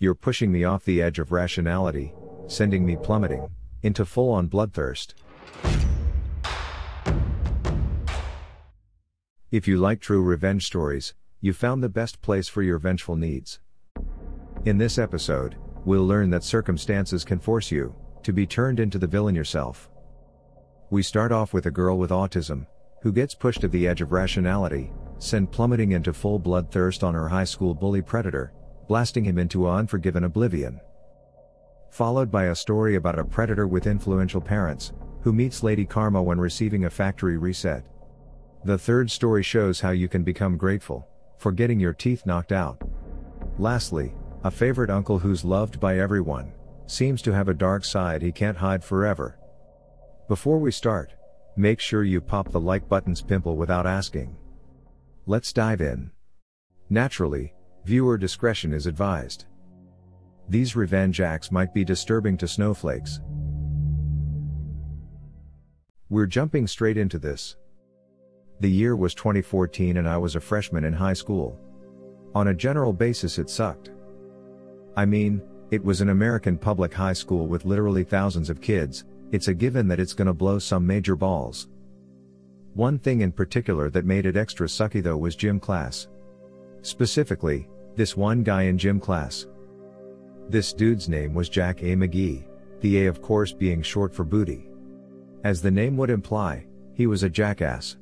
You're pushing me off the edge of rationality, sending me plummeting into full-on bloodthirst. If you like true revenge stories, you found the best place for your vengeful needs. In this episode, we'll learn that circumstances can force you to be turned into the villain yourself. We start off with a girl with autism, who gets pushed to the edge of rationality, sent plummeting into full bloodthirst on her high school bully predator, blasting him into unforgiven oblivion. Followed by a story about a predator with influential parents, who meets Lady Karma when receiving a factory reset. The third story shows how you can become grateful for getting your teeth knocked out. Lastly, a favorite uncle who's loved by everyone seems to have a dark side he can't hide forever. Before we start, make sure you pop the like button's pimple without asking. Let's dive in. Naturally, viewer discretion is advised. These revenge acts might be disturbing to snowflakes. We're jumping straight into this. The year was 2014 and I was a freshman in high school. On a general basis it sucked. I mean, it was an American public high school with literally thousands of kids. It's a given that it's gonna blow some major balls. One thing in particular that made it extra sucky though was gym class. Specifically, this one guy in gym class. This dude's name was Jack A. McGee, the A of course being short for booty. As the name would imply, he was a jackass.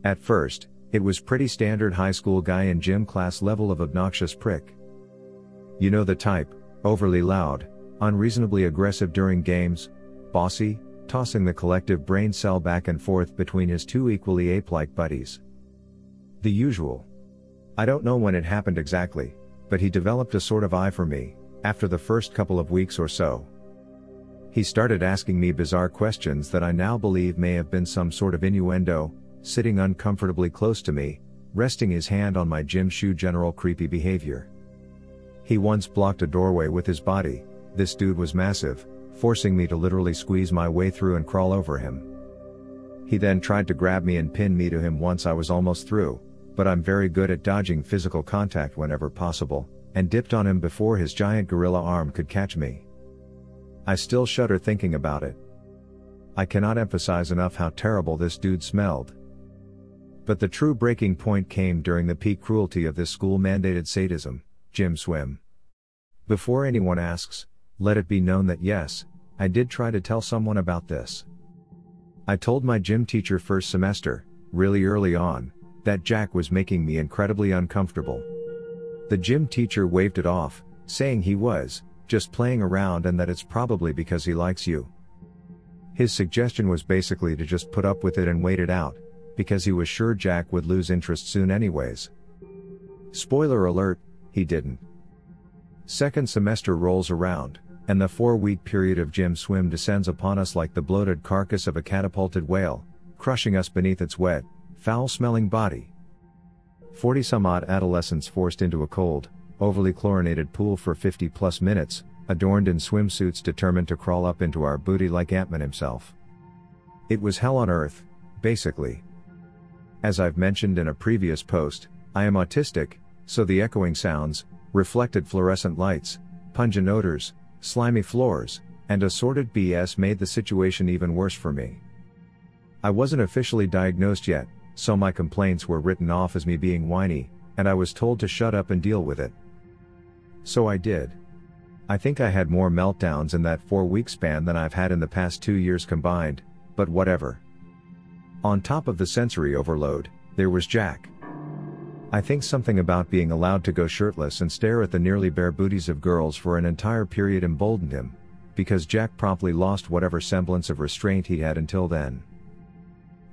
At first, it was pretty standard high school guy in gym class level of obnoxious prick. You know the type, overly loud, unreasonably aggressive during games, bossy, tossing the collective brain cell back and forth between his two equally ape-like buddies. The usual. I don't know when it happened exactly, but he developed a sort of eye for me, after the first couple of weeks or so. He started asking me bizarre questions that I now believe may have been some sort of innuendo, sitting uncomfortably close to me, resting his hand on my gym shoe. General creepy behavior. He once blocked a doorway with his body. This dude was massive, forcing me to literally squeeze my way through and crawl over him. He then tried to grab me and pin me to him once I was almost through, but I'm very good at dodging physical contact whenever possible, and dipped on him before his giant gorilla arm could catch me. I still shudder thinking about it. I cannot emphasize enough how terrible this dude smelled. But the true breaking point came during the peak cruelty of this school-mandated sadism, gym swim. Before anyone asks, let it be known that yes, I did try to tell someone about this. I told my gym teacher first semester, really early on, that Jack was making me incredibly uncomfortable. The gym teacher waved it off, saying he was just playing around and that it's probably because he likes you. His suggestion was basically to just put up with it and wait it out, because he was sure Jack would lose interest soon anyways. Spoiler alert, he didn't. Second semester rolls around, and the 4-week period of gym swim descends upon us like the bloated carcass of a catapulted whale, crushing us beneath its wet, foul-smelling body. 40-some-odd adolescents forced into a cold, overly chlorinated pool for 50-plus minutes, adorned in swimsuits determined to crawl up into our booty like Ant-Man himself. It was hell on earth, basically. As I've mentioned in a previous post, I am autistic, so the echoing sounds, reflected fluorescent lights, pungent odors, slimy floors, and assorted BS made the situation even worse for me. I wasn't officially diagnosed yet, so my complaints were written off as me being whiny, and I was told to shut up and deal with it. So I did. I think I had more meltdowns in that 4-week span than I've had in the past 2 years combined, but whatever. On top of the sensory overload, there was Jack. I think something about being allowed to go shirtless and stare at the nearly bare booties of girls for an entire period emboldened him, because Jack promptly lost whatever semblance of restraint he had until then.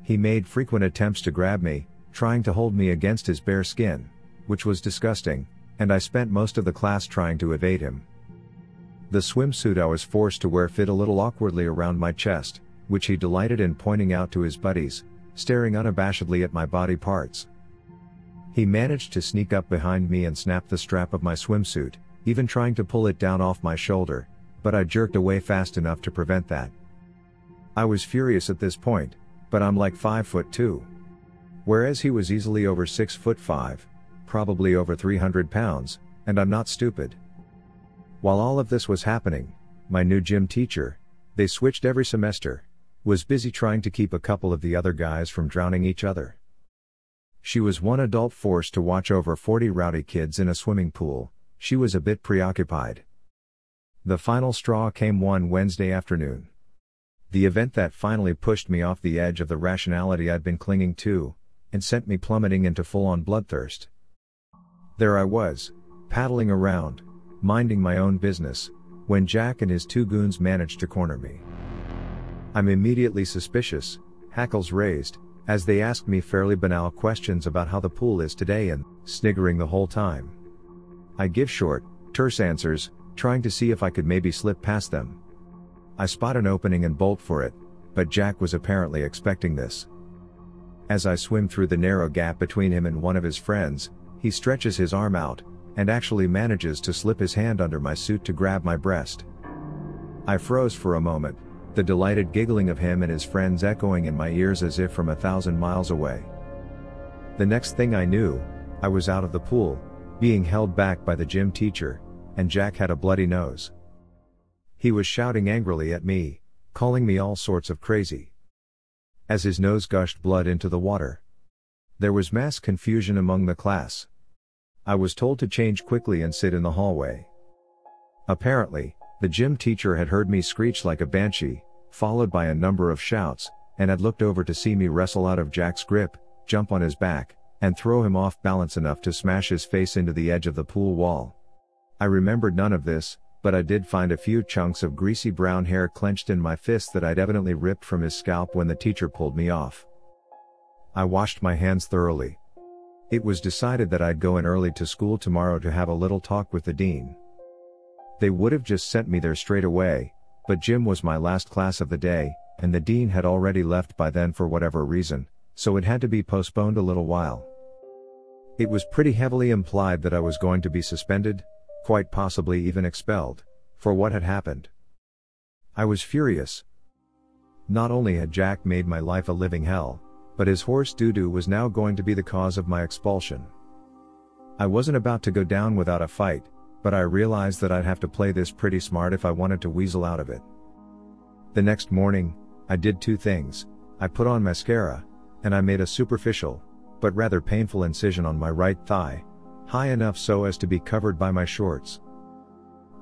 He made frequent attempts to grab me, trying to hold me against his bare skin, which was disgusting, and I spent most of the class trying to evade him. The swimsuit I was forced to wear fit a little awkwardly around my chest, which he delighted in pointing out to his buddies, staring unabashedly at my body parts. He managed to sneak up behind me and snap the strap of my swimsuit, even trying to pull it down off my shoulder, but I jerked away fast enough to prevent that. I was furious at this point, but I'm like 5'2". Whereas he was easily over 6'5", probably over 300 pounds, and I'm not stupid. While all of this was happening, my new gym teacher, they switched every semester, was busy trying to keep a couple of the other guys from drowning each other. She was one adult forced to watch over 40 rowdy kids in a swimming pool. She was a bit preoccupied. The final straw came one Wednesday afternoon. The event that finally pushed me off the edge of the rationality I'd been clinging to, and sent me plummeting into full-on bloodthirst. There I was, paddling around, minding my own business, when Jack and his two goons managed to corner me. I'm immediately suspicious, hackles raised, as they asked me fairly banal questions about how the pool is today and, sniggering the whole time. I give short, terse answers, trying to see if I could maybe slip past them. I spot an opening and bolt for it, but Jack was apparently expecting this. As I swim through the narrow gap between him and one of his friends, he stretches his arm out, and actually manages to slip his hand under my suit to grab my breast. I froze for a moment, the delighted giggling of him and his friends echoing in my ears as if from 1,000 miles away. The next thing I knew, I was out of the pool, being held back by the gym teacher, and Jack had a bloody nose. He was shouting angrily at me, calling me all sorts of crazy. As his nose gushed blood into the water, there was mass confusion among the class. I was told to change quickly and sit in the hallway. Apparently, the gym teacher had heard me screech like a banshee, followed by a number of shouts, and had looked over to see me wrestle out of Jack's grip, jump on his back, and throw him off balance enough to smash his face into the edge of the pool wall. I remembered none of this, but I did find a few chunks of greasy brown hair clenched in my fist that I'd evidently ripped from his scalp when the teacher pulled me off. I washed my hands thoroughly. It was decided that I'd go in early to school tomorrow to have a little talk with the dean. They would have just sent me there straight away, but gym was my last class of the day, and the dean had already left by then for whatever reason, so it had to be postponed a little while. It was pretty heavily implied that I was going to be suspended, quite possibly even expelled, for what had happened. I was furious. Not only had Jack made my life a living hell, but his horse doo-doo was now going to be the cause of my expulsion. I wasn't about to go down without a fight, but I realized that I'd have to play this pretty smart if I wanted to weasel out of it. The next morning, I did two things. I put on mascara, and I made a superficial, but rather painful incision on my right thigh, high enough so as to be covered by my shorts.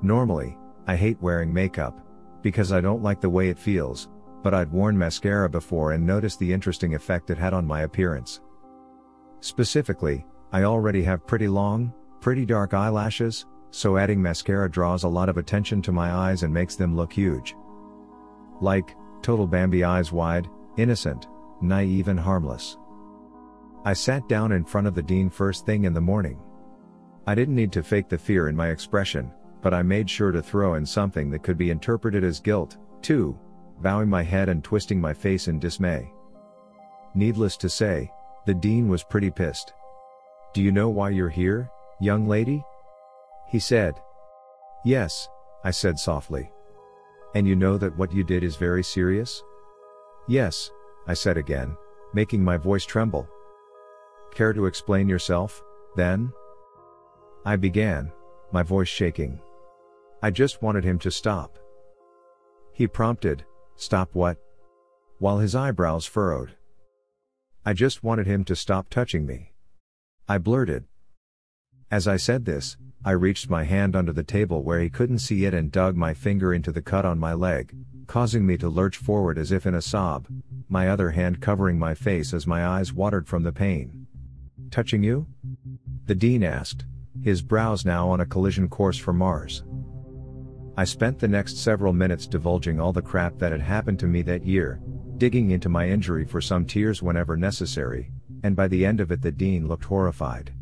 Normally, I hate wearing makeup, because I don't like the way it feels, but I'd worn mascara before and noticed the interesting effect it had on my appearance. Specifically, I already have pretty long, pretty dark eyelashes, so adding mascara draws a lot of attention to my eyes and makes them look huge. Like, total Bambi eyes wide, innocent, naive and harmless. I sat down in front of the dean first thing in the morning. I didn't need to fake the fear in my expression, but I made sure to throw in something that could be interpreted as guilt, too, bowing my head and twisting my face in dismay. Needless to say, the dean was pretty pissed. "Do you know why you're here, young lady?" he said. "Yes," I said softly. "And you know that what you did is very serious?" "Yes," I said again, making my voice tremble. "Care to explain yourself, then?" I began, my voice shaking. I just wanted him to stop. He prompted, "Stop what?" while his eyebrows furrowed. "I just wanted him to stop touching me," I blurted. As I said this, I reached my hand under the table where he couldn't see it and dug my finger into the cut on my leg, causing me to lurch forward as if in a sob, my other hand covering my face as my eyes watered from the pain. "Touching you?" the dean asked, his brows now on a collision course for Mars. I spent the next several minutes divulging all the crap that had happened to me that year, digging into my injury for some tears whenever necessary, and by the end of it the dean looked horrified.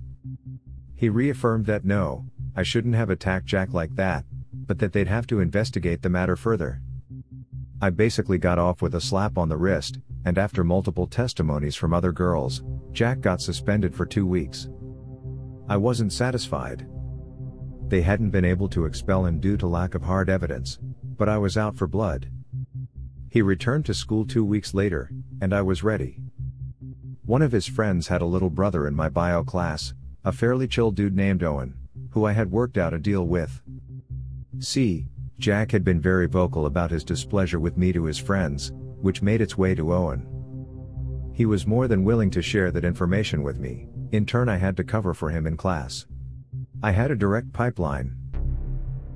He reaffirmed that no, I shouldn't have attacked Jack like that, but that they'd have to investigate the matter further. I basically got off with a slap on the wrist, and after multiple testimonies from other girls, Jack got suspended for 2 weeks. I wasn't satisfied. They hadn't been able to expel him due to lack of hard evidence, but I was out for blood. He returned to school 2 weeks later, and I was ready. One of his friends had a little brother in my bio class, a fairly chill dude named Owen, who I had worked out a deal with. See, Jack had been very vocal about his displeasure with me to his friends, which made its way to Owen. He was more than willing to share that information with me. In turn, I had to cover for him in class. I had a direct pipeline.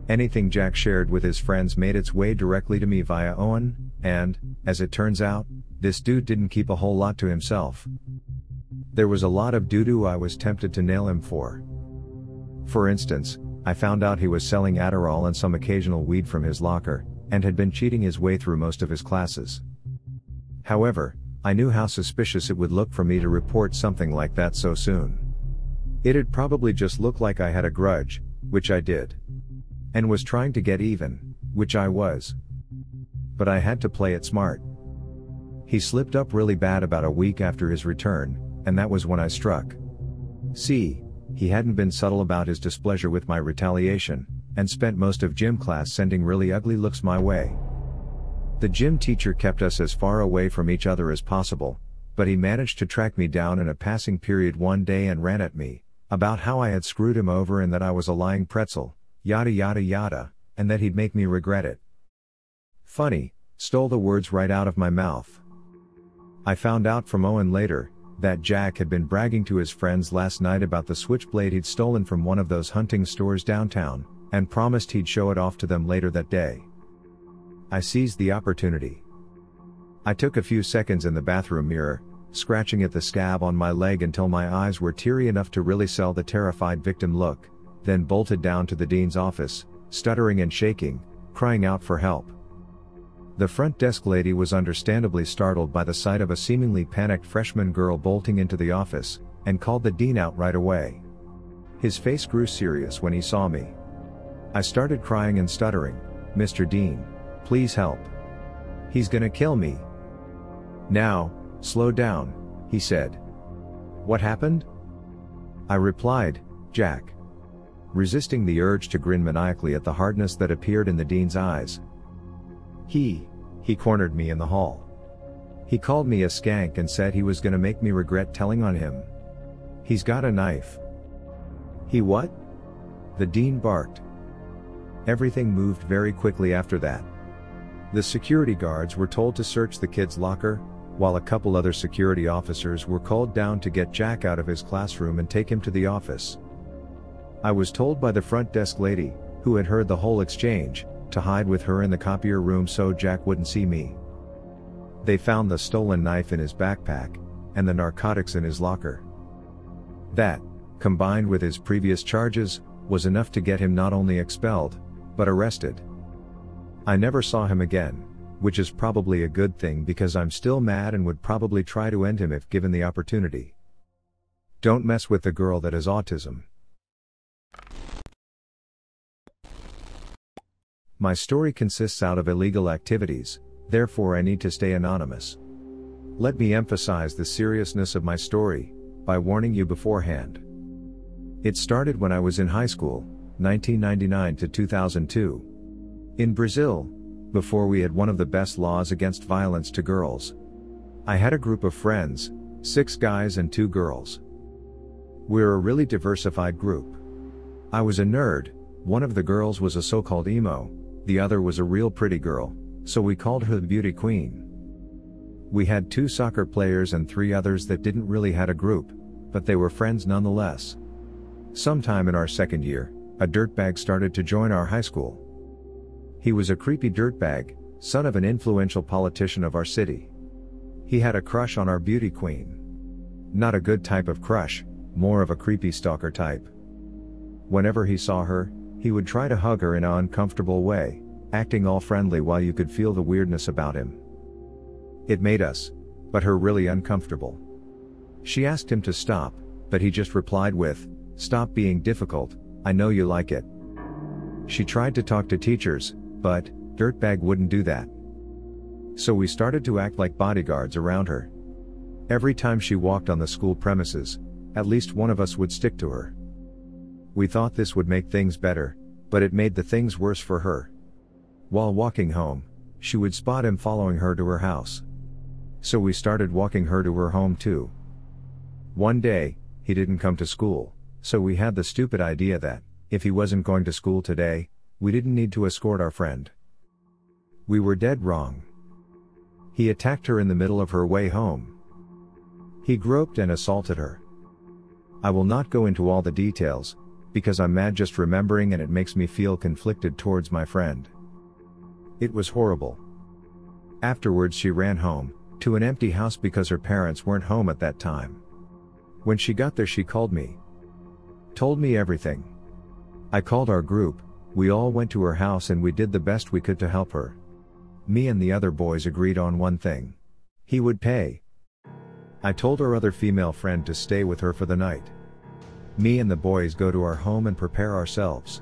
Anything Jack shared with his friends made its way directly to me via Owen, and, as it turns out, this dude didn't keep a whole lot to himself. There was a lot of doo-doo I was tempted to nail him for. For instance, I found out he was selling Adderall and some occasional weed from his locker, and had been cheating his way through most of his classes. However, I knew how suspicious it would look for me to report something like that so soon. It'd probably just look like I had a grudge, which I did. And was trying to get even, which I was. But I had to play it smart. He slipped up really bad about a week after his return, and that was when I struck. See, he hadn't been subtle about his displeasure with my retaliation, and spent most of gym class sending really ugly looks my way. The gym teacher kept us as far away from each other as possible, but he managed to track me down in a passing period one day and ran at me, about how I had screwed him over and that I was a lying pretzel, yada yada yada, and that he'd make me regret it. Funny, stole the words right out of my mouth. I found out from Owen later, that Jack had been bragging to his friends last night about the switchblade he'd stolen from one of those hunting stores downtown, and promised he'd show it off to them later that day. I seized the opportunity. I took a few seconds in the bathroom mirror, scratching at the scab on my leg until my eyes were teary enough to really sell the terrified victim look, then bolted down to the dean's office, stuttering and shaking, crying out for help. The front desk lady was understandably startled by the sight of a seemingly panicked freshman girl bolting into the office, and called the dean out right away. His face grew serious when he saw me. I started crying and stuttering, "Mr. Dean, please help. He's gonna kill me." "Now, slow down," he said. "What happened?" I replied, "Jack." Resisting the urge to grin maniacally at the hardness that appeared in the dean's eyes. He cornered me in the hall. He called me a skank and said he was gonna make me regret telling on him. He's got a knife. He what? The dean barked. Everything moved very quickly after that. The security guards were told to search the kid's locker, while a couple other security officers were called down to get Jack out of his classroom and take him to the office. I was told by the front desk lady, who had heard the whole exchange, to hide with her in the copier room so Jack wouldn't see me. They found the stolen knife in his backpack, and the narcotics in his locker. That, combined with his previous charges, was enough to get him not only expelled, but arrested. I never saw him again, which is probably a good thing because I'm still mad and would probably try to end him if given the opportunity. Don't mess with the girl that has autism. My story consists out of illegal activities, therefore I need to stay anonymous. Let me emphasize the seriousness of my story, by warning you beforehand. It started when I was in high school, 1999 to 2002. In Brazil, before we had one of the best laws against violence to girls. I had a group of friends, 6 guys and 2 girls. We're a really diversified group. I was a nerd, one of the girls was a so-called emo, the other was a real pretty girl, so we called her the beauty queen. We had 2 soccer players and 3 others that didn't really had a group, but they were friends nonetheless. Sometime in our second year, a dirtbag started to join our high school. He was a creepy dirtbag, son of an influential politician of our city. He had a crush on our beauty queen. Not a good type of crush, more of a creepy stalker type. Whenever he saw her, he would try to hug her in an uncomfortable way, acting all friendly while you could feel the weirdness about him. It made us, but her really uncomfortable. She asked him to stop, but he just replied with, "Stop being difficult, I know you like it." She tried to talk to teachers, but, dirtbag wouldn't do that. So we started to act like bodyguards around her. Every time she walked on the school premises, at least one of us would stick to her. We thought this would make things better, but it made the things worse for her. While walking home, she would spot him following her to her house. So we started walking her to her home too. One day, he didn't come to school, so we had the stupid idea that, if he wasn't going to school today, we didn't need to escort our friend. We were dead wrong. He attacked her in the middle of her way home. He groped and assaulted her. I will not go into all the details, because I'm mad just remembering and it makes me feel conflicted towards my friend. It was horrible. Afterwards she ran home, to an empty house because her parents weren't home at that time. When she got there she called me. Told me everything. I called our group, we all went to her house and we did the best we could to help her. Me and the other boys agreed on one thing. He would pay. I told our other female friend to stay with her for the night. Me and the boys go to our home and prepare ourselves.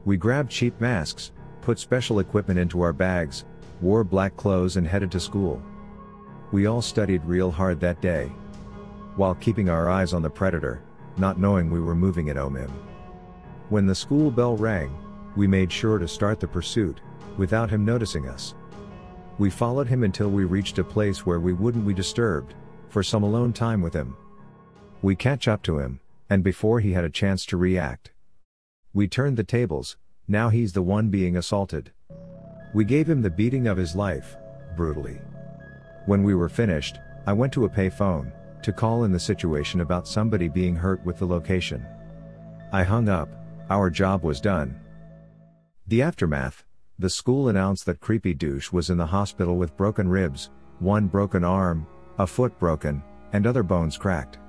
We grabbed cheap masks, put special equipment into our bags, wore black clothes and headed to school. We all studied real hard that day, while keeping our eyes on the Predator, not knowing we were moving at OMIM. When the school bell rang, we made sure to start the pursuit, without him noticing us. We followed him until we reached a place where we wouldn't be disturbed, for some alone time with him. We catch up to him, and before he had a chance to react, we turned the tables, now he's the one being assaulted. We gave him the beating of his life, brutally. When we were finished, I went to a payphone, to call in the situation about somebody being hurt with the location. I hung up, our job was done. The aftermath, the school announced that creepy douche was in the hospital with broken ribs, one broken arm, a foot broken, and other bones cracked.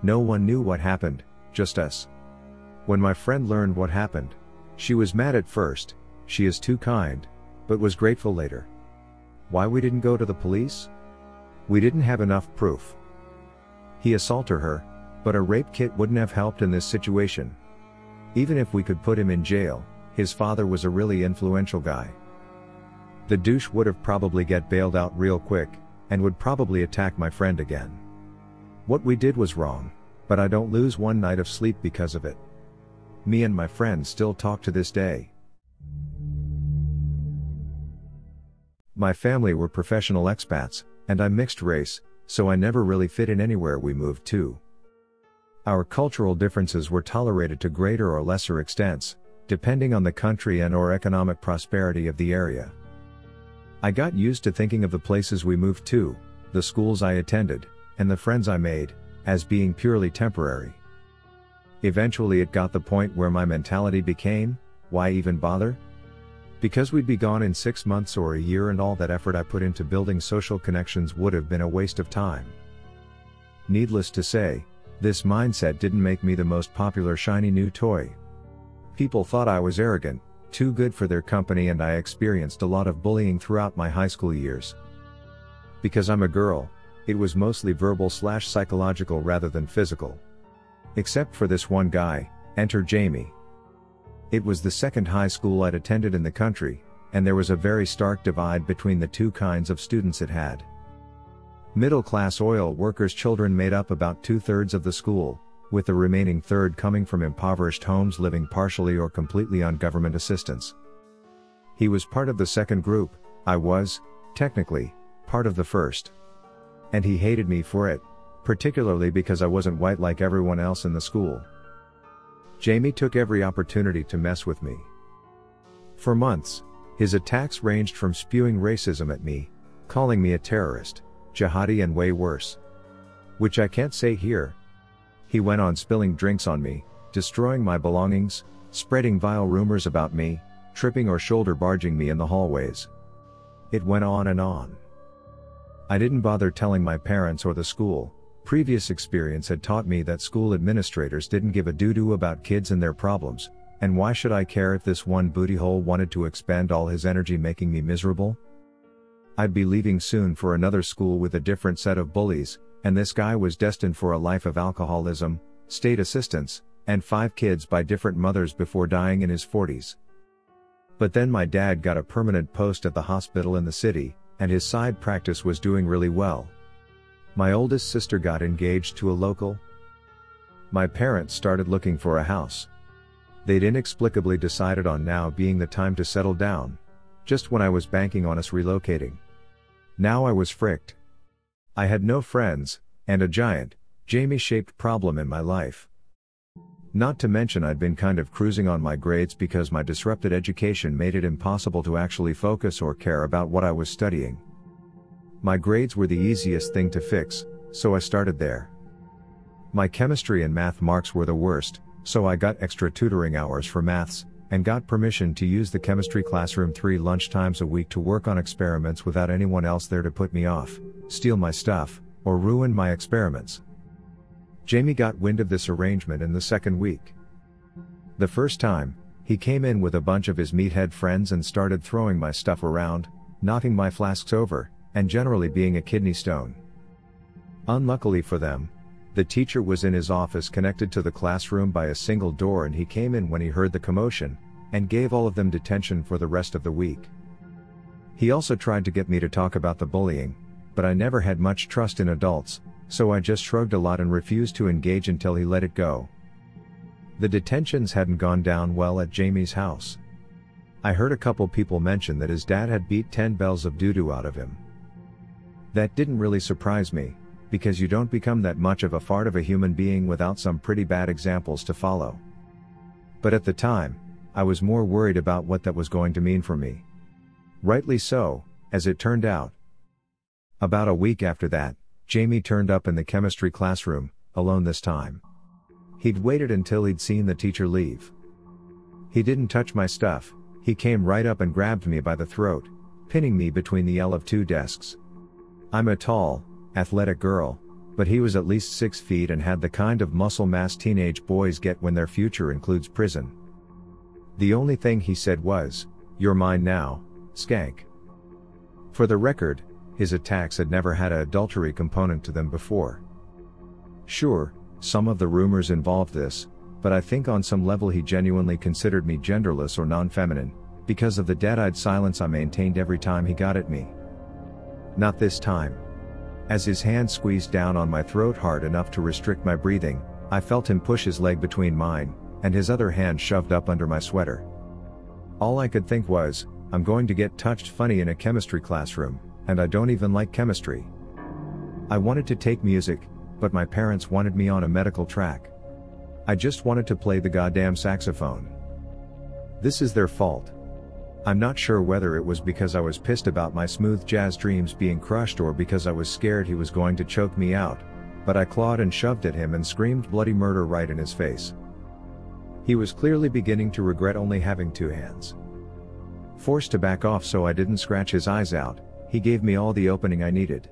No one knew what happened, just us. When my friend learned what happened, she was mad at first, she is too kind, but was grateful later. Why we didn't go to the police? We didn't have enough proof. He assaulted her, but a rape kit wouldn't have helped in this situation. Even if we could put him in jail, his father was a really influential guy. The douche would have probably get bailed out real quick, and would probably attack my friend again. What we did was wrong, but I don't lose one night of sleep because of it. Me and my friend still talk to this day. My family were professional expats, and I'm mixed race, so I never really fit in anywhere we moved to. Our cultural differences were tolerated to greater or lesser extents, depending on the country and/or economic prosperity of the area. I got used to thinking of the places we moved to, the schools I attended, and the friends I made, as being purely temporary. Eventually it got the point where my mentality became, why even bother? Because we'd be gone in 6 months or a year and all that effort I put into building social connections would have been a waste of time. Needless to say, this mindset didn't make me the most popular shiny new toy. People thought I was arrogant, too good for their company, and I experienced a lot of bullying throughout my high school years. Because I'm a girl, it was mostly verbal/psychological rather than physical. Except for this one guy, enter Jamie. It was the second high school I'd attended in the country, and there was a very stark divide between the two kinds of students it had. Middle-class oil workers' children made up about 2/3 of the school, with the remaining third coming from impoverished homes living partially or completely on government assistance. He was part of the second group, I was, technically, part of the first. And he hated me for it, particularly because I wasn't white like everyone else in the school. Jamie took every opportunity to mess with me. For months, his attacks ranged from spewing racism at me, calling me a terrorist, jihadi and way worse. Which I can't say here. He went on spilling drinks on me, destroying my belongings, spreading vile rumors about me, tripping or shoulder barging me in the hallways. It went on and on. I didn't bother telling my parents or the school. Previous experience had taught me that school administrators didn't give a doo-doo about kids and their problems, and why should I care if this one booty hole wanted to expend all his energy making me miserable? I'd be leaving soon for another school with a different set of bullies, and this guy was destined for a life of alcoholism, state assistance, and 5 kids by different mothers before dying in his 40s. But then my dad got a permanent post at the hospital in the city, and his side practice was doing really well. My oldest sister got engaged to a local. My parents started looking for a house. They'd inexplicably decided on now being the time to settle down, just when I was banking on us relocating. Now I was fricked. I had no friends, and a giant, Jamie-shaped problem in my life. Not to mention I'd been kind of cruising on my grades because my disrupted education made it impossible to actually focus or care about what I was studying. My grades were the easiest thing to fix, so I started there. My chemistry and math marks were the worst, so I got extra tutoring hours for maths, and got permission to use the chemistry classroom 3 lunchtimes a week to work on experiments without anyone else there to put me off, steal my stuff, or ruin my experiments. Jamie got wind of this arrangement in the second week. The first time, he came in with a bunch of his meathead friends and started throwing my stuff around, knocking my flasks over, and generally being a kidney stone. Unluckily for them, the teacher was in his office connected to the classroom by a single door, and he came in when he heard the commotion, and gave all of them detention for the rest of the week. He also tried to get me to talk about the bullying, but I never had much trust in adults, so I just shrugged a lot and refused to engage until he let it go. The detentions hadn't gone down well at Jamie's house. I heard a couple people mention that his dad had beat 10 bells of doo-doo out of him. That didn't really surprise me, because you don't become that much of a fart of a human being without some pretty bad examples to follow. But at the time, I was more worried about what that was going to mean for me. Rightly so, as it turned out. About a week after that, Jamie turned up in the chemistry classroom, alone this time. He'd waited until he'd seen the teacher leave. He didn't touch my stuff, he came right up and grabbed me by the throat, pinning me between the L of 2 desks. I'm a tall, athletic girl, but he was at least 6 feet and had the kind of muscle mass teenage boys get when their future includes prison. The only thing he said was, "You're mine now, skank." For the record, his attacks had never had an adultery component to them before. Sure, some of the rumors involved this, but I think on some level he genuinely considered me genderless or non-feminine, because of the dead-eyed silence I maintained every time he got at me. Not this time. As his hand squeezed down on my throat hard enough to restrict my breathing, I felt him push his leg between mine, and his other hand shoved up under my sweater. All I could think was, I'm going to get touched funny in a chemistry classroom, and I don't even like chemistry. I wanted to take music, but my parents wanted me on a medical track. I just wanted to play the goddamn saxophone. This is their fault. I'm not sure whether it was because I was pissed about my smooth jazz dreams being crushed or because I was scared he was going to choke me out, but I clawed and shoved at him and screamed bloody murder right in his face. He was clearly beginning to regret only having 2 hands. Forced to back off so I didn't scratch his eyes out, he gave me all the opening I needed.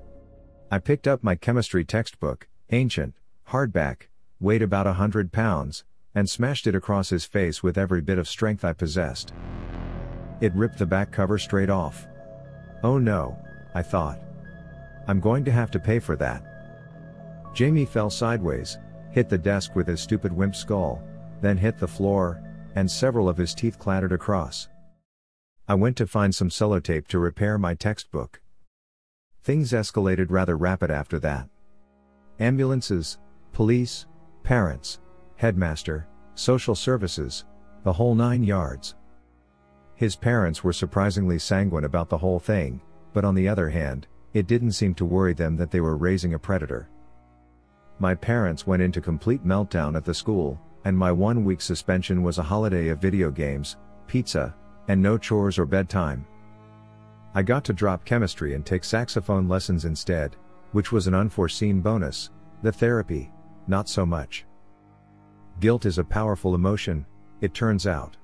I picked up my chemistry textbook, ancient, hardback, weighed about 100 pounds, and smashed it across his face with every bit of strength I possessed. It ripped the back cover straight off. Oh no, I thought. I'm going to have to pay for that. Jamie fell sideways, hit the desk with his stupid wimp skull, then hit the floor, and several of his teeth clattered across. I went to find some sellotape to repair my textbook. Things escalated rather rapid after that. Ambulances, police, parents, headmaster, social services, the whole 9 yards. His parents were surprisingly sanguine about the whole thing, but on the other hand, it didn't seem to worry them that they were raising a predator. My parents went into complete meltdown at the school, and my 1-week suspension was a holiday of video games, pizza, and no chores or bedtime. I got to drop chemistry and take saxophone lessons instead, which was an unforeseen bonus. The therapy, not so much. Guilt is a powerful emotion, it turns out.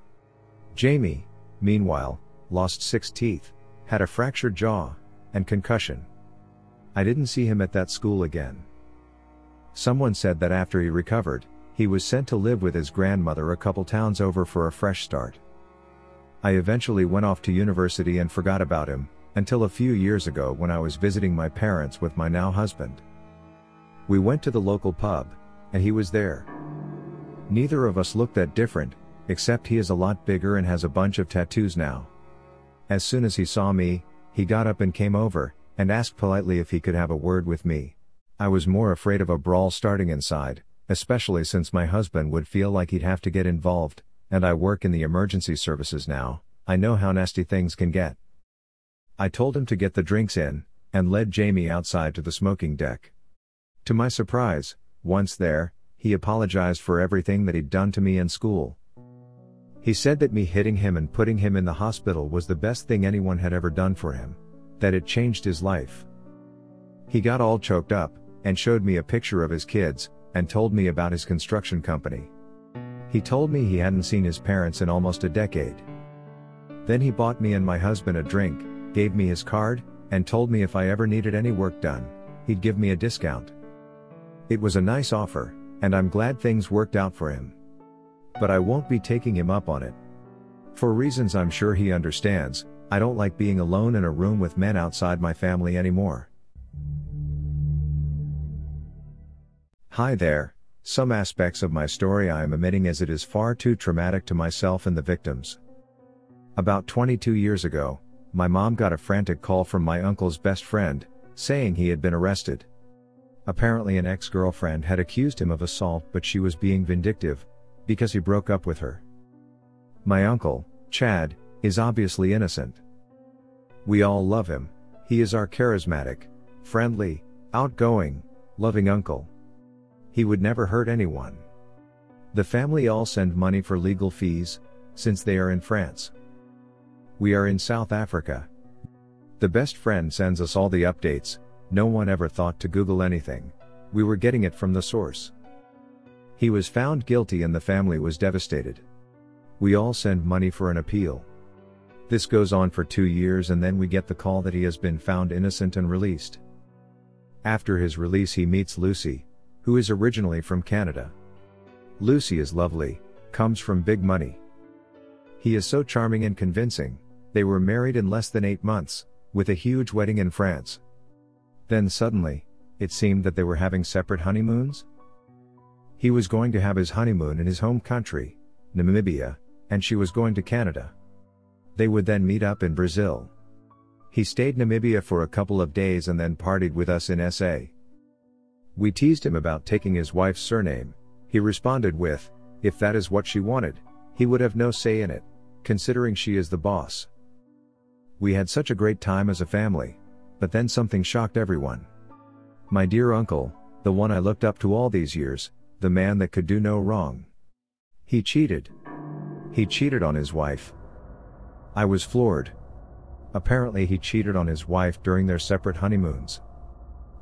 Jamie, meanwhile, lost 6 teeth, had a fractured jaw, and concussion. I didn't see him at that school again. Someone said that after he recovered, he was sent to live with his grandmother a couple towns over for a fresh start. I eventually went off to university and forgot about him, until a few years ago when I was visiting my parents with my now husband. We went to the local pub, and he was there. Neither of us looked that different, except he is a lot bigger and has a bunch of tattoos now. As soon as he saw me, he got up and came over, and asked politely if he could have a word with me. I was more afraid of a brawl starting inside, especially since my husband would feel like he'd have to get involved, and I work in the emergency services now, I know how nasty things can get. I told him to get the drinks in, and led Jamie outside to the smoking deck. To my surprise, once there, He apologized for everything that he'd done to me in school. He said that me hitting him and putting him in the hospital was the best thing anyone had ever done for him, that it changed his life. He got all choked up, and showed me a picture of his kids, and told me about his construction company. He told me he hadn't seen his parents in almost a decade. Then he bought me and my husband a drink, gave me his card, and told me if I ever needed any work done, he'd give me a discount. It was a nice offer, and I'm glad things worked out for him. But I won't be taking him up on it. For reasons I'm sure he understands, I don't like being alone in a room with men outside my family anymore. Hi there, some aspects of my story I am omitting as it is far too traumatic to myself and the victims. About 22 years ago, my mom got a frantic call from my uncle's best friend, saying he had been arrested. Apparently an ex-girlfriend had accused him of assault, but she was being vindictive, because he broke up with her. My uncle, Chad, is obviously innocent. We all love him. He is our charismatic, friendly, outgoing, loving uncle. He would never hurt anyone. The family all send money for legal fees, since they are in France. We are in South Africa. The best friend sends us all the updates. No one ever thought to Google anything. We were getting it from the source. He was found guilty and the family was devastated. We all send money for an appeal. This goes on for 2 years and then we get the call that he has been found innocent and released. After his release he meets Lucy, who is originally from Canada. Lucy is lovely, comes from big money. He is so charming and convincing. They were married in less than 8 months, with a huge wedding in France. Then suddenly, it seemed that they were having separate honeymoons. He was going to have his honeymoon in his home country, Namibia, and she was going to Canada. They would then meet up in Brazil. He stayed in Namibia for a couple of days and then partied with us in SA. We teased him about taking his wife's surname. He responded with, if that is what she wanted, he would have no say in it, considering she is the boss. We had such a great time as a family, but then something shocked everyone. My dear uncle, the one I looked up to all these years, the man that could do no wrong. He cheated. He cheated on his wife. I was floored. Apparently he cheated on his wife during their separate honeymoons.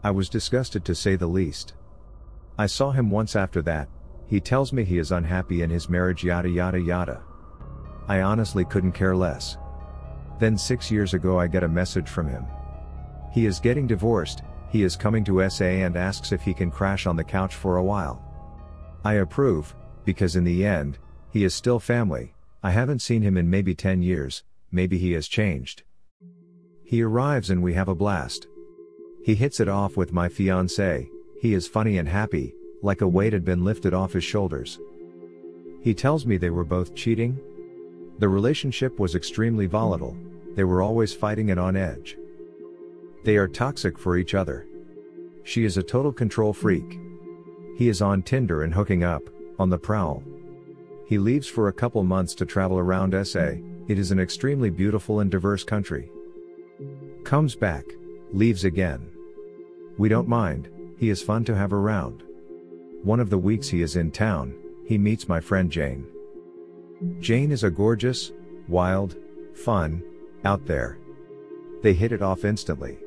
I was disgusted to say the least. I saw him once after that. He tells me he is unhappy in his marriage, yada yada yada. I honestly couldn't care less. Then 6 years ago I get a message from him. He is getting divorced, he is coming to SA and asks if he can crash on the couch for a while. I approve, because in the end, he is still family. I haven't seen him in maybe 10 years, maybe he has changed. He arrives and we have a blast. He hits it off with my fiancée, he is funny and happy, like a weight had been lifted off his shoulders. He tells me they were both cheating. The relationship was extremely volatile, they were always fighting and on edge. They are toxic for each other. She is a total control freak. He is on Tinder and hooking up, on the prowl. He leaves for a couple months to travel around SA, it is an extremely beautiful and diverse country. Comes back, leaves again. We don't mind, he is fun to have around. One of the weeks he is in town, he meets my friend Jane. Jane is a gorgeous, wild, fun, out there. They hit it off instantly.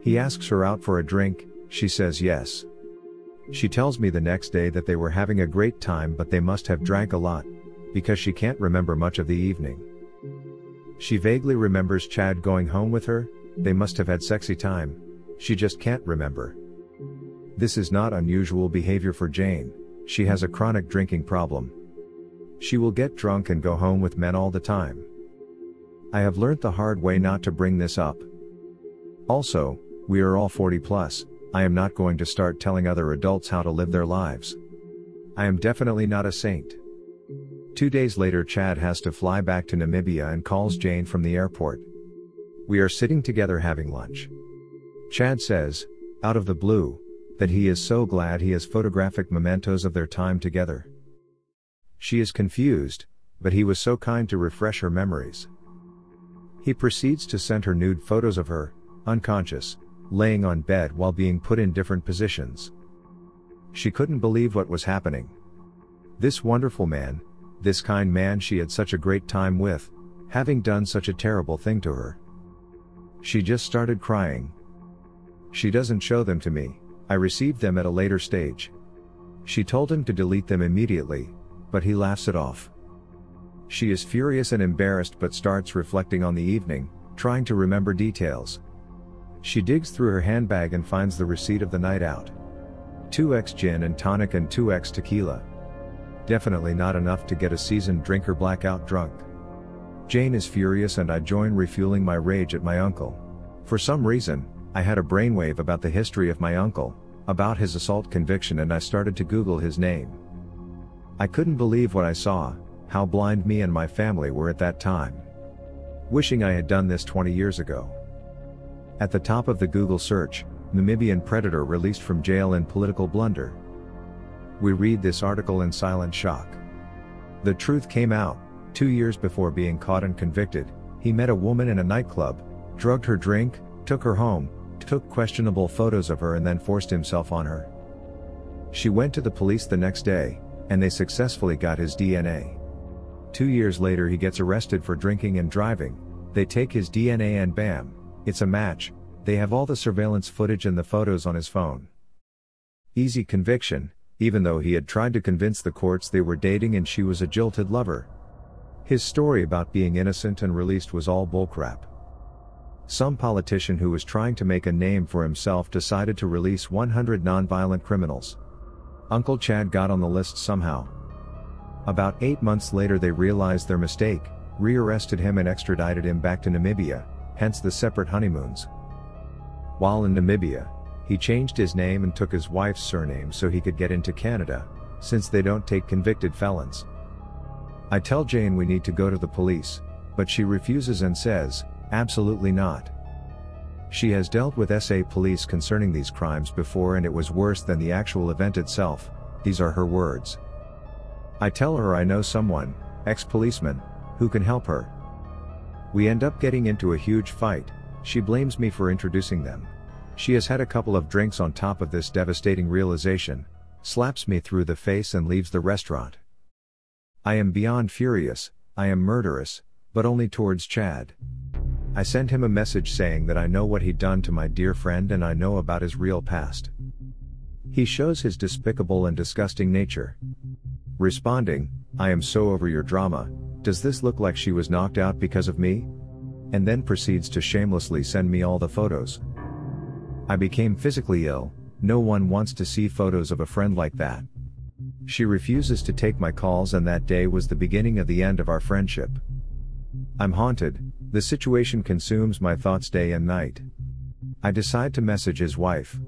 He asks her out for a drink, she says yes. She tells me the next day that they were having a great time but they must have drank a lot, because she can't remember much of the evening. She vaguely remembers Chad going home with her, they must have had sexy time, she just can't remember. This is not unusual behavior for Jane, she has a chronic drinking problem. She will get drunk and go home with men all the time. I have learnt the hard way not to bring this up. Also, we are all 40 plus, I am not going to start telling other adults how to live their lives. I am definitely not a saint. 2 days later Chad has to fly back to Namibia and calls Jane from the airport. We are sitting together having lunch. Chad says, out of the blue, that he is so glad he has photographic mementos of their time together. She is confused, but he was so kind to refresh her memories. He proceeds to send her nude photos of her, unconscious, laying on bed while being put in different positions. She couldn't believe what was happening. This wonderful man, this kind man she had such a great time with, having done such a terrible thing to her. She just started crying. She doesn't show them to me, I received them at a later stage. She told him to delete them immediately, but he laughs it off. She is furious and embarrassed but starts reflecting on the evening, trying to remember details. She digs through her handbag and finds the receipt of the night out. 2x gin and tonic and 2x tequila. Definitely not enough to get a seasoned drinker blackout drunk. Jane is furious and I join refueling my rage at my uncle. For some reason, I had a brainwave about the history of my uncle, about his assault conviction, and I started to Google his name. I couldn't believe what I saw, how blind me and my family were at that time. Wishing I had done this 20 years ago. At the top of the Google search, Namibian Predator released from jail in political blunder. We read this article in silent shock. The truth came out. 2 years before being caught and convicted, he met a woman in a nightclub, drugged her drink, took her home, took questionable photos of her and then forced himself on her. She went to the police the next day, and they successfully got his DNA. 2 years later he gets arrested for drinking and driving. They take his DNA and bam, it's a match. They have all the surveillance footage and the photos on his phone. Easy conviction, even though he had tried to convince the courts they were dating and she was a jilted lover. His story about being innocent and released was all bullcrap. Some politician who was trying to make a name for himself decided to release 100 non-violent criminals. Uncle Chad got on the list somehow. About 8 months later they realized their mistake, re-arrested him and extradited him back to Namibia, hence the separate honeymoons. While in Namibia, he changed his name and took his wife's surname so he could get into Canada, since they don't take convicted felons. I tell Jane we need to go to the police, but she refuses and says, absolutely not. She has dealt with SA police concerning these crimes before and it was worse than the actual event itself, these are her words. I tell her I know someone, ex-policeman, who can help her. We end up getting into a huge fight. She blames me for introducing them. She has had a couple of drinks on top of this devastating realization, slaps me through the face and leaves the restaurant. I am beyond furious, I am murderous, but only towards Chad. I send him a message saying that I know what he'd done to my dear friend and I know about his real past. He shows his despicable and disgusting nature. Responding, I am so over your drama, does this look like she was knocked out because of me? And then proceeds to shamelessly send me all the photos. I became physically ill, no one wants to see photos of a friend like that. She refuses to take my calls and that day was the beginning of the end of our friendship. I'm haunted, the situation consumes my thoughts day and night. I decide to message his wife.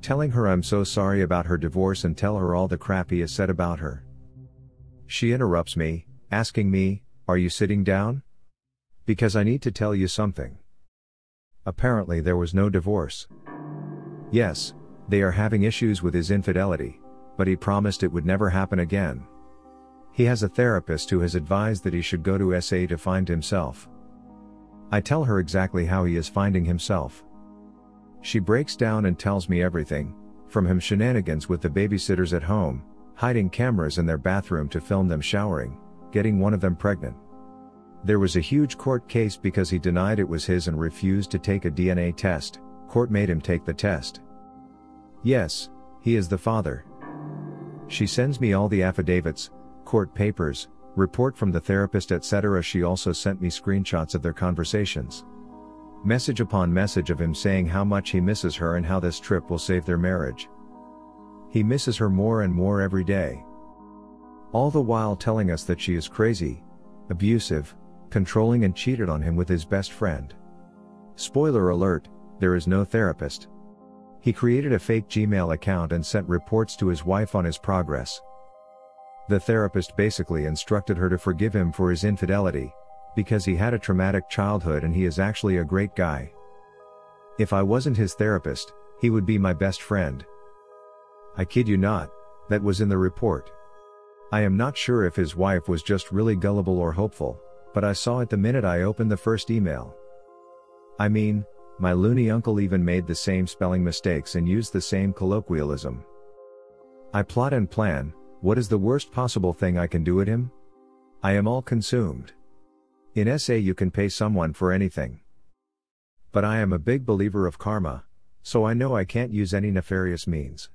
Telling her I'm so sorry about her divorce and tell her all the crap he has said about her. She interrupts me, asking me, are you sitting down? Because I need to tell you something. Apparently there was no divorce. Yes, they are having issues with his infidelity, but he promised it would never happen again. He has a therapist who has advised that he should go to SA to find himself. I tell her exactly how he is finding himself. She breaks down and tells me everything, from him shenanigans with the babysitters at home, hiding cameras in their bathroom to film them showering, getting one of them pregnant. There was a huge court case because he denied it was his and refused to take a DNA test. Court made him take the test. Yes, he is the father. She sends me all the affidavits, court papers, report from the therapist, etc. She also sent me screenshots of their conversations. Message upon message of him saying how much he misses her and how this trip will save their marriage. He misses her more and more every day. All the while telling us that she is crazy, abusive, controlling and cheated on him with his best friend. Spoiler alert, there is no therapist. He created a fake Gmail account and sent reports to his wife on his progress. The therapist basically instructed her to forgive him for his infidelity, because he had a traumatic childhood and he is actually a great guy. If I wasn't his therapist, he would be my best friend. I kid you not, that was in the report. I am not sure if his wife was just really gullible or hopeful, but I saw it the minute I opened the first email. I mean, my loony uncle even made the same spelling mistakes and used the same colloquialism. I plot and plan, what is the worst possible thing I can do at him? I am all consumed. In SA you can pay someone for anything. But I am a big believer of karma, so I know I can't use any nefarious means.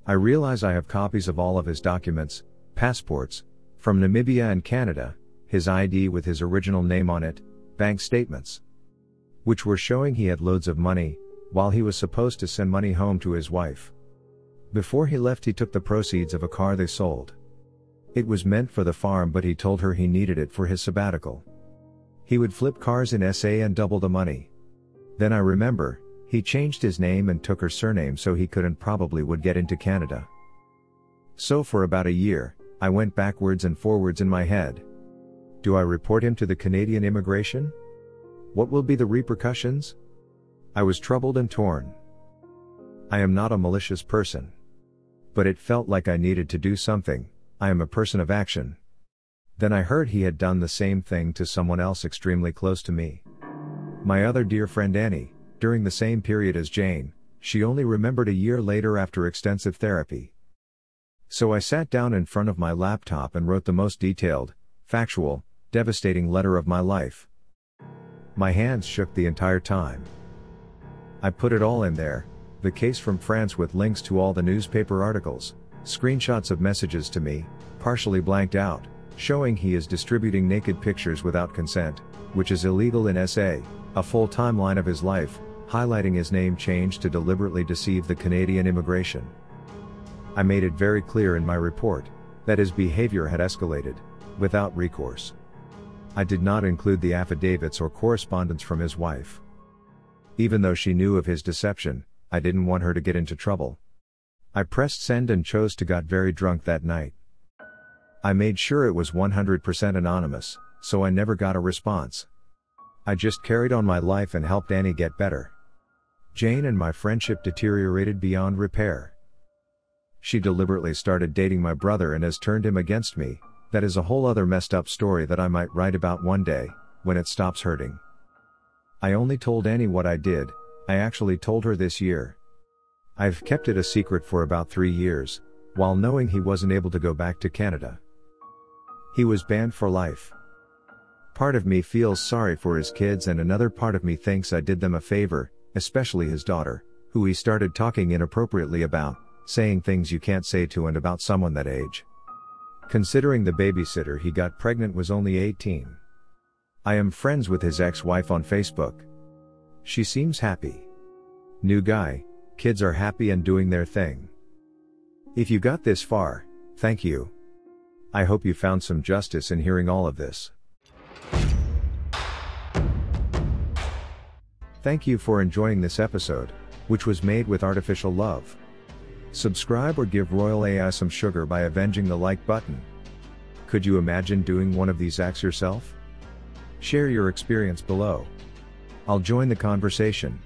I realize I have copies of all of his documents, passports, from Namibia and Canada, his ID with his original name on it, bank statements, which were showing he had loads of money, while he was supposed to send money home to his wife. Before he left he took the proceeds of a car they sold. It was meant for the farm but he told her he needed it for his sabbatical. He would flip cars in SA and double the money. Then I remember, he changed his name and took her surname so he probably would get into Canada. So for about a year, I went backwards and forwards in my head. Do I report him to the Canadian immigration? What will be the repercussions? I was troubled and torn. I am not a malicious person. But it felt like I needed to do something. I am a person of action. Then I heard he had done the same thing to someone else extremely close to me. My other dear friend Annie, during the same period as Jane, she only remembered a year later after extensive therapy. So I sat down in front of my laptop and wrote the most detailed, factual, devastating letter of my life. My hands shook the entire time. I put it all in there, the case from France with links to all the newspaper articles, screenshots of messages to me, partially blanked out, showing he is distributing naked pictures without consent, which is illegal in SA, a full timeline of his life, highlighting his name change to deliberately deceive the Canadian immigration. I made it very clear in my report, that his behavior had escalated, without recourse. I did not include the affidavits or correspondence from his wife. Even though she knew of his deception, I didn't want her to get into trouble. I pressed send and chose to got very drunk that night. I made sure it was 100% anonymous, so I never got a response. I just carried on my life and helped Annie get better. Jane and my friendship deteriorated beyond repair. She deliberately started dating my brother and has turned him against me. That is a whole other messed up story that I might write about one day, when it stops hurting. I only told Annie what I did. I actually told her this year. I've kept it a secret for about 3 years, while knowing he wasn't able to go back to Canada. He was banned for life. Part of me feels sorry for his kids and another part of me thinks I did them a favor, especially his daughter, who he started talking inappropriately about, saying things you can't say to and about someone that age. Considering the babysitter he got pregnant was only 18. I am friends with his ex-wife on Facebook. She seems happy. New guy, kids are happy and doing their thing. If you got this far, thank you. I hope you found some justice in hearing all of this. Thank you for enjoying this episode, which was made with artificial love. Subscribe or give Royal A.I some sugar by avenging the like button. Could you imagine doing one of these acts yourself? Share your experience below. I'll join the conversation.